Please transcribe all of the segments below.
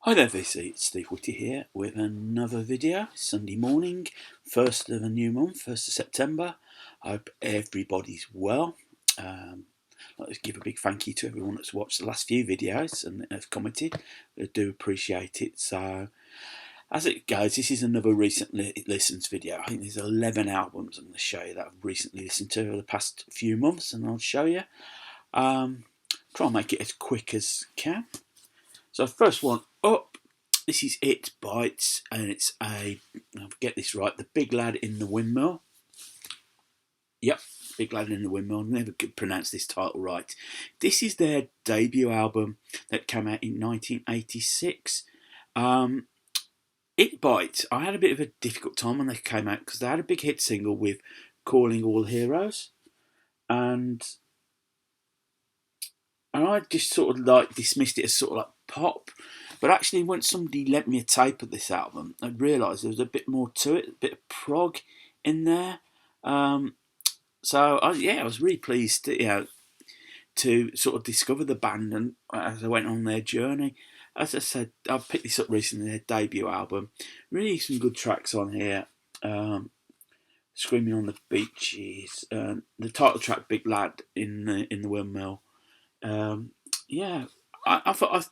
Hi there VC, it's Steve Whitty here with another video. Sunday morning, first of a new month, 1st of September. I hope everybody's well. I'd like to give a big thank you to everyone that's watched the last few videos and have commented. I do appreciate it. So, as it goes, this is another recently listens video. I think there's 11 albums I'm going to show you that I've recently listened to over the past few months, and I'll show you. Try and make it as quick as can. So first one up, this is It Bites, and it's I'll get this right, The Big Lad in the Windmill. Yep, Big Lad in the Windmill. I never could pronounce this title right. This is their debut album that came out in 1986. It Bites, I had a bit of a difficult time when they came out because they had a big hit single with Calling All Heroes, and I just sort of like dismissed it as sort of like pop. But actually, when somebody lent me a tape of this album, I realised there was a bit more to it, a bit of prog in there. So I was really pleased to sort of discover the band, and as I went on their journey. As I said, I've picked this up recently, their debut album. Really some good tracks on here. Screaming on the Beaches, the title track "Big Lad in the Windmill." I thought a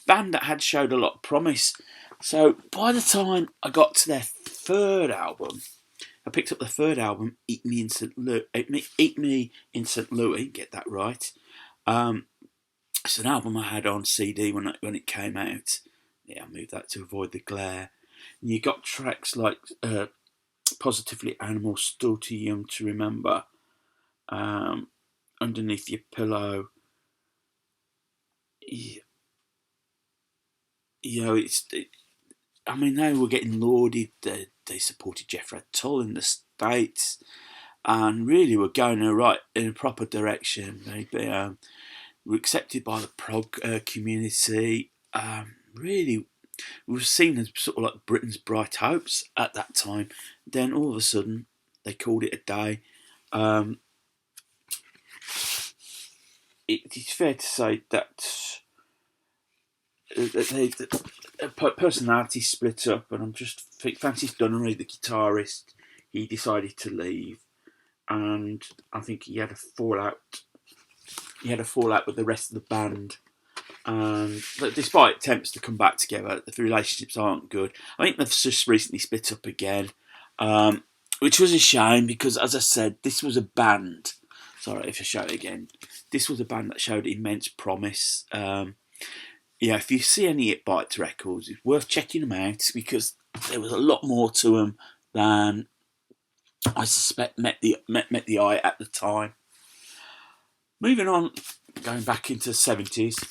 band that had showed a lot of promise. So by the time I got to their third album, I picked up the third album, Eat Me in St. Louis. Get that right. It's an album I had on CD when it came out. Yeah, I moved that to avoid the glare. And you got tracks like Positively Animal, Still Too Young to Remember, Underneath Your Pillow. They were getting lauded. They supported Jethro Tull in the States, and really were going in a proper direction. They were accepted by the prog community. Really, we were seen as sort of like Britain's bright hopes at that time. Then all of a sudden, they called it a day. It's fair to say that personality split up, and I'm just think Francis Dunnery, the guitarist, he decided to leave, and I think he had a fallout. He had a fallout with the rest of the band, and despite attempts to come back together, the relationships aren't good. I think they've just recently split up again, which was a shame because, as I said, this was a band. Sorry if I show it again. This was a band that showed immense promise. If you see any It Bites records, it's worth checking them out because there was a lot more to them than I suspect met the eye at the time. Moving on, going back into the 70s,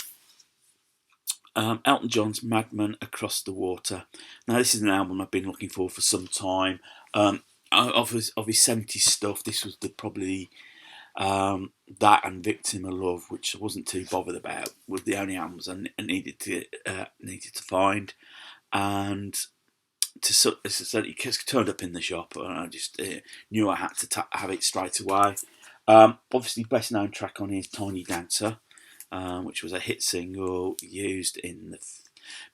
Elton John's Madman Across the Water. Now, this is an album I've been looking for some time. Of his 70s stuff, this was probably that and Victim of Love, which I wasn't too bothered about, was the only albums I needed to find. And it turned up in the shop, and I just knew I had to have it straight away. Obviously, best known track on here is Tiny Dancer, which was a hit single used in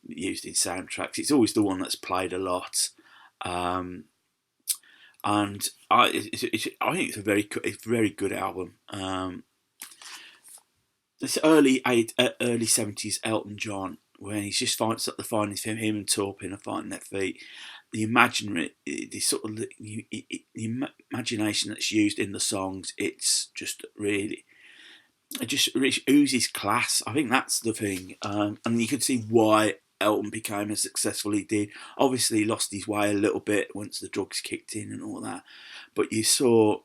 soundtracks. It's always the one that's played a lot. And I think it's a very good album. This early 70s Elton John, when he's just the finding him and Taupin are finding their feet. The imagination that's used in the songs, it just oozes class. I think that's the thing, and you can see why Elton became as successful he did. Obviously, he lost his way a little bit once the drugs kicked in and all that. But you saw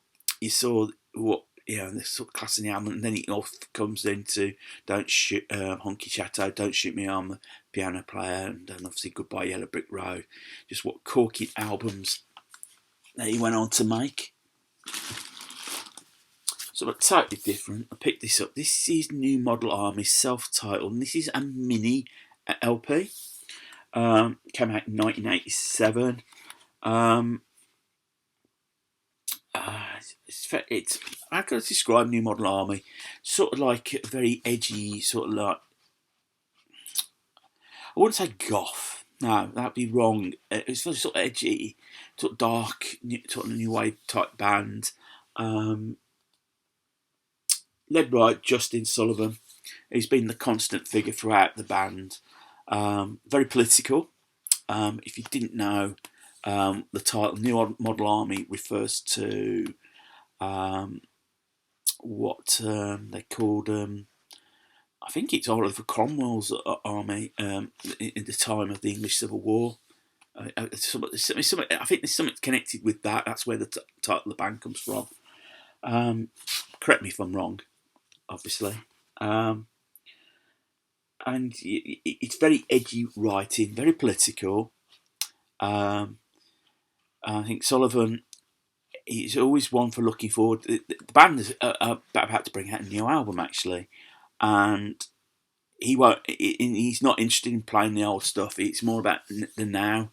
what this sort of class in the album, and then it all comes into Don't Shoot, Honky Chateau, Don't Shoot Me, I'm the Piano Player, and then obviously Goodbye Yellow Brick Road. Just what corky albums that he went on to make. So totally different. I picked this up. This is New Model Army, self-titled, and this is a mini LP. Came out in 1987. How can I describe New Model Army? Sort of like a very edgy, sort of like I wouldn't say goth. No, that'd be wrong. It's sort of edgy, sort of dark, sort of new wave type band. Um, Led by Justin Sullivan. He's been the constant figure throughout the band. Very political. If you didn't know, the title New Model Army refers to what they called. I think it's Oliver Cromwell's army in the time of the English Civil War. I think there's something connected with that. That's where the title of the band comes from. Correct me if I'm wrong, obviously. And it's very edgy writing, very political. I think Sullivan is always one for looking forward. The band is about to bring out a new album actually, and he won't. He's not interested in playing the old stuff. It's more about the now.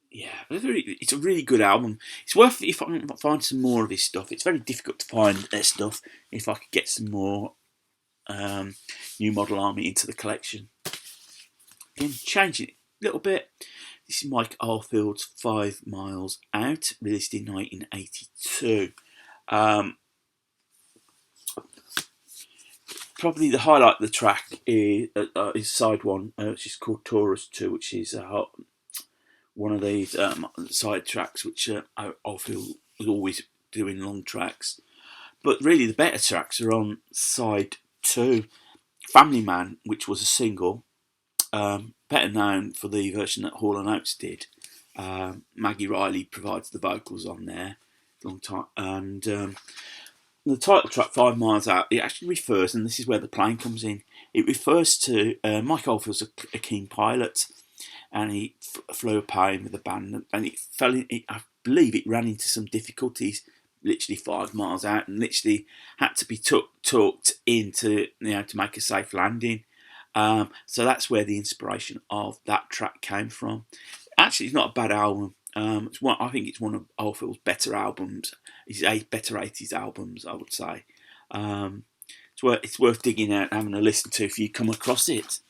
Yeah, it's a really good album. It's worth if I can find some more of his stuff. It's very difficult to find their stuff. If I could get some more New Model Army into the collection, again changing it a little bit. This is Mike Oldfield's 5 Miles Out, released in 1982. Probably the highlight of the track is side one, which is called Taurus 2, which is one of these side tracks which Oldfield was always doing long tracks. But really the better tracks are on side 2. Family Man, which was a single, better known for the version that Hall & Oates did. Maggie Riley provides the vocals on there. Long time. And the title track, 5 Miles Out, it actually refers, and this is where the playing comes in, it refers to Mike Oldfield's a keen pilot, and he flew a plane with the band, and it fell in, I believe it ran into some difficulties literally 5 miles out, and literally had to be talked into, to make a safe landing. So that's where the inspiration of that track came from. Actually, it's not a bad album. I think it's one of Oldfield's better albums. It's better 80s albums, I would say. It's worth digging out and having a listen to if you come across it.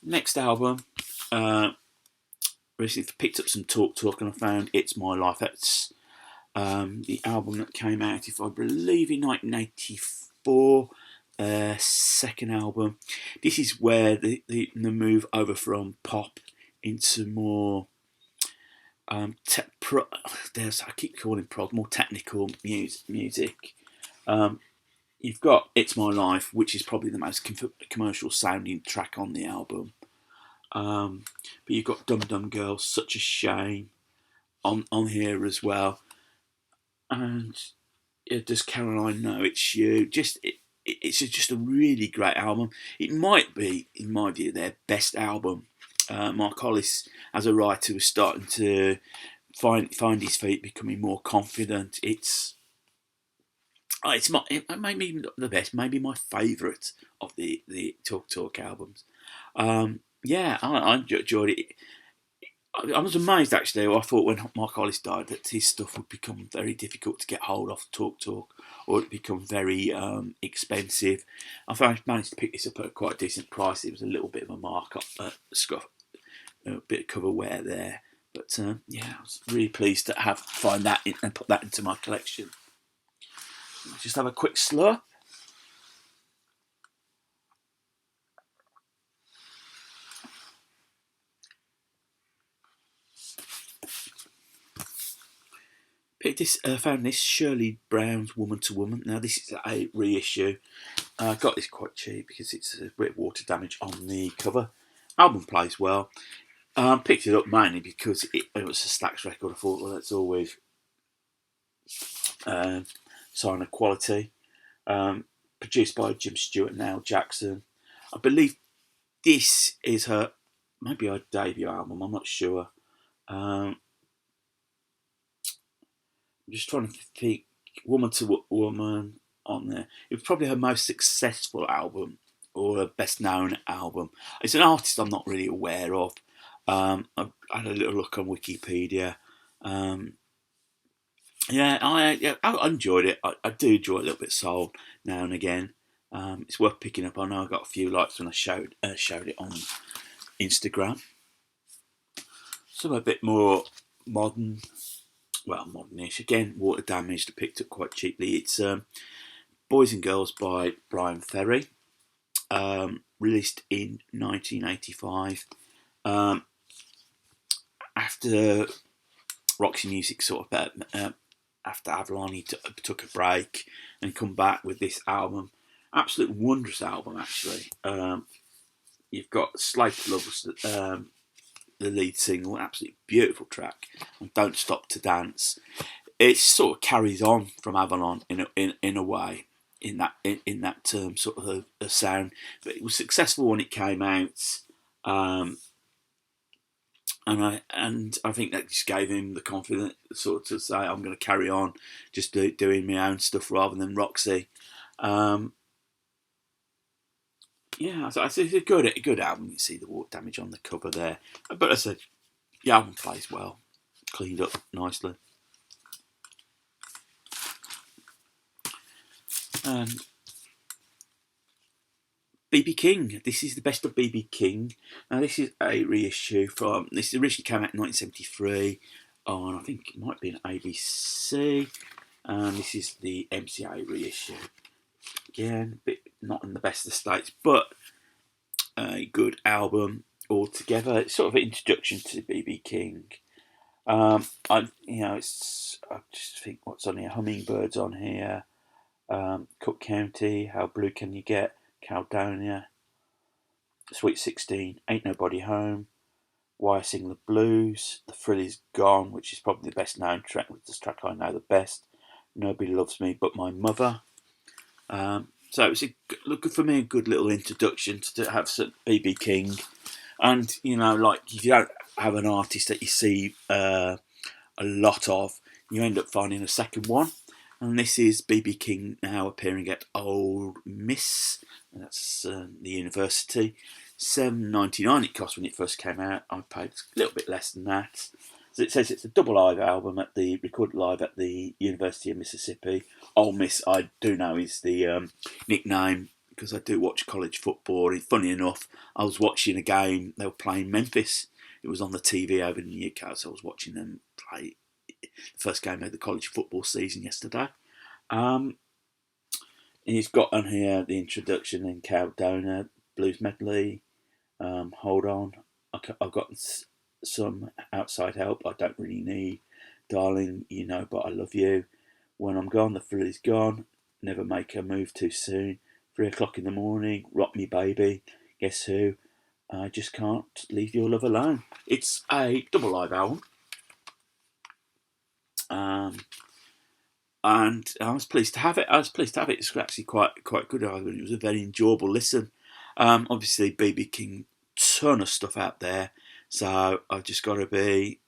Next album, recently picked up some Talk and I found It's My Life. That's the album that came out, if I believe, in 1984. Second album. This is where the move over from pop into more I keep calling prog, more technical music. You've got It's My Life, which is probably the most commercial sounding track on the album. But you've got Dum Dum Girl, Such a Shame on here as well. And Does Caroline Know It's You? It's just a really great album. It might be, in my view, their best album. Mark Hollis, as a writer, was starting to find his feet, becoming more confident. It may be the best, maybe my favourite of the Talk albums. I enjoyed it. I was amazed actually. I thought when Mark Hollis died that his stuff would become very difficult to get hold of. Talk, or it'd become very expensive. I managed to pick this up at quite a decent price. It was a little bit of a markup, a bit of cover wear there. But I was really pleased to find that and put that into my collection. Just have a quick slurp. Found this Shirley Brown's Woman to Woman. Now this is a reissue. I got this quite cheap because it's a bit of water damage on the cover. Album plays well. Picked it up mainly because it was a Stax record. I thought, well, that's always sign of quality. Produced by Jim Stewart and Al Jackson. I believe this is maybe her debut album. I'm not sure. I'm just trying to think. Woman to Woman on there. It was probably her most successful album or her best known album. It's an artist I'm not really aware of. I had a little look on Wikipedia. I enjoyed it. I do enjoy a little bit of soul now and again. It's worth picking up. I know I got a few likes when I showed it on Instagram. Some a bit more modern, well, modernish. Again, water damaged. Picked up quite cheaply. It's Boys and Girls by Brian Ferry, released in 1985. After Roxy Music sort of after Avalon, he took a break and come back with this album. Absolute wondrous album, actually. You've got Slate Lovers, the lead single, absolutely beautiful track, and Don't Stop to Dance. It sort of carries on from Avalon in a way, in that term, sort of a sound. But it was successful when it came out. And I think that just gave him the confidence sort of to say, I'm going to carry on just doing my own stuff rather than Roxy. Yeah, so it's a good album. You see the water damage on the cover there. But I said, the album plays well, cleaned up nicely. And B.B. King. This is the best of B.B. King. Now, this is a reissue from. This originally came out in 1973 on, I think it might be an ABC. And this is the MCA reissue. Again, a bit not in the best of states, but a good album altogether. It's sort of an introduction to B.B. King. I just think what's on here. Hummingbirds on here. Cook County. How Blue Can You Get? Caledonia, Sweet 16, Ain't Nobody Home, Why I Sing the Blues, The Thrill Is Gone, which is probably the best known track, with this track I know the best, Nobody Loves Me But My Mother. So it's for me a good little introduction to have some B.B. King. And, like if you don't have an artist that you see a lot of, you end up finding a second one. And this is B.B. King now appearing at Old Miss. That's the university. $7.99 it cost when it first came out. I paid a little bit less than that. So it says it's a double live album recorded live at the University of Mississippi. Ole Miss, I do know, is the nickname because I do watch college football. And funny enough, I was watching a game. They were playing Memphis. It was on the TV over in the UK, so I was watching them play the first game of the college football season yesterday. He's got on here the introduction in Caledonia, Blues Medley, Hold On. I've got some Outside Help I Don't Really Need, Darling, You Know But I Love You, When I'm Gone, The Thrill Is Gone, Never Make a Move Too Soon, 3 o'clock in the morning, Rock Me Baby, Guess Who, I Just Can't Leave Your Love Alone. It's a double live album. And I was pleased to have it. It's actually quite good. It was a very enjoyable listen. Obviously, B.B. King, ton of stuff out there. So I've just got to be,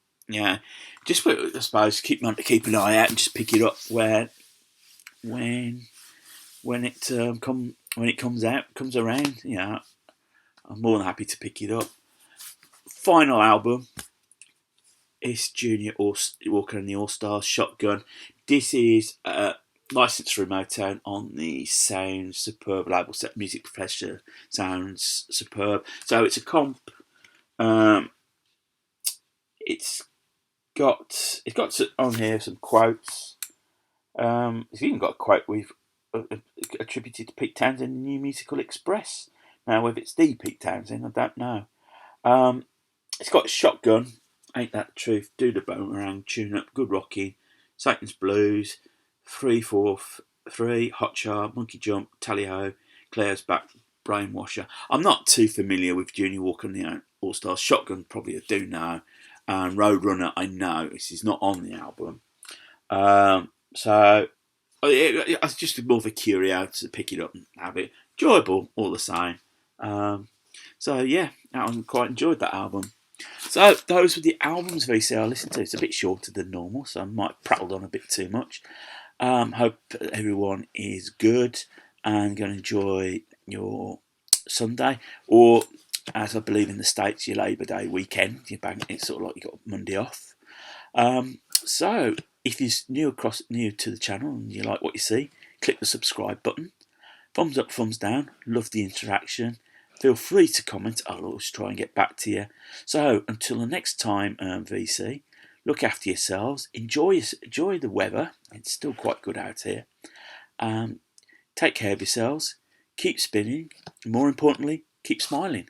just I suppose keep an eye out and just pick it up when it comes around. I'm more than happy to pick it up. Final album is Junior Walker and the All Stars, Shotgun. This is licensed from Motown on the Sound Superb label. Music Professor Sounds Superb. So it's a comp. It's got on here some quotes. It's even got a quote we've attributed to Pete Townsend in New Musical Express. Now, whether it's the Pete Townsend, I don't know. It's got Shotgun, Ain't That the Truth, Do the Boomerang, Tune Up, Good Rocking, Satan's Blues, 3-4-3, Hot Char, Monkey Jump, Tally-Ho, Claire's Back, Brainwasher. I'm not too familiar with Junior Walker and the All Stars. Shotgun probably I do know, and Roadrunner I know. This is not on the album. So I was just more of a curiosity to pick it up and have it. Enjoyable all the same. So yeah, I quite enjoyed that album. So those were the albums VC I listened to. It's a bit shorter than normal, so I might prattled on a bit too much. Hope everyone is good and going to enjoy your Sunday, or as I believe in the States, your Labour Day weekend. It's sort of like you got Monday off. So if you're new to the channel and you like what you see, click the subscribe button. Thumbs up, thumbs down. Love the interaction. Feel free to comment. I'll always try and get back to you. So until the next time, VC, look after yourselves. Enjoy the weather. It's still quite good out here. Take care of yourselves. Keep spinning. And more importantly, keep smiling.